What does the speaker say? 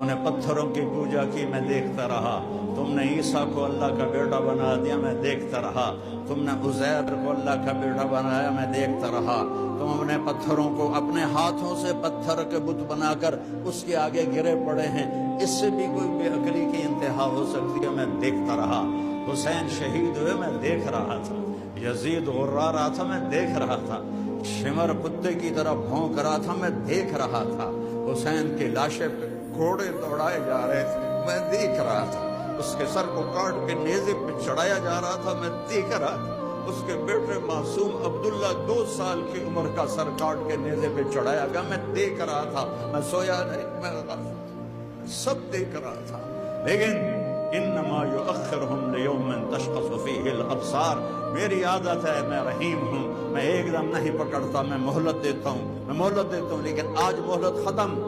نے پتھروں کی پوجا کی، میں دیکھتا رہا۔ تم نے عیسیٰ کو اللہ کا بیٹا بنا دیا، میں دیکھتا رہا۔ تم نے عزیر کو اللہ کا بیٹا بنایا، میں دیکھتا رہا۔ تم نے پتھروں کو اپنے ہاتھوں سے پتھر کے بت بنا کر اس کے آگے گرے پڑے ہیں، اس سے بھی کوئی بے عقلی کی انتہا ہو سکتی ہے، میں دیکھتا رہا۔ حسین شہید ہوئے، میں دیکھ رہا تھا۔ یزید غرا رہا تھا، میں دیکھ رہا تھا۔ شمر کتے کی طرح بھونک رہا تھا، میں دیکھ رہا تھا۔ حسین کی لاشیں پہ گھوڑے دوڑائے جا رہے تھے، میں دیکھ رہا تھا۔ اس کے سر کو کاٹ کے نیزے پہ چڑھایا جا رہا تھا، میں دیکھ رہا تھا۔ اس کے بیٹے معصوم عبداللہ 2 سال کی عمر کا سر کاٹ کے نیزے پہ چڑھایا گیا، میں دیکھ رہا تھا۔ میں سویا نہیں، میں سب دیکھ رہا تھا۔ لیکن انما یؤخرہم لیوم تشخص فیہ الابصار، میری عادت ہے، میں رحیم ہوں، میں ایک دم نہیں پکڑتا، میں مہلت دیتا ہوں، لیکن آج مہلت ختم۔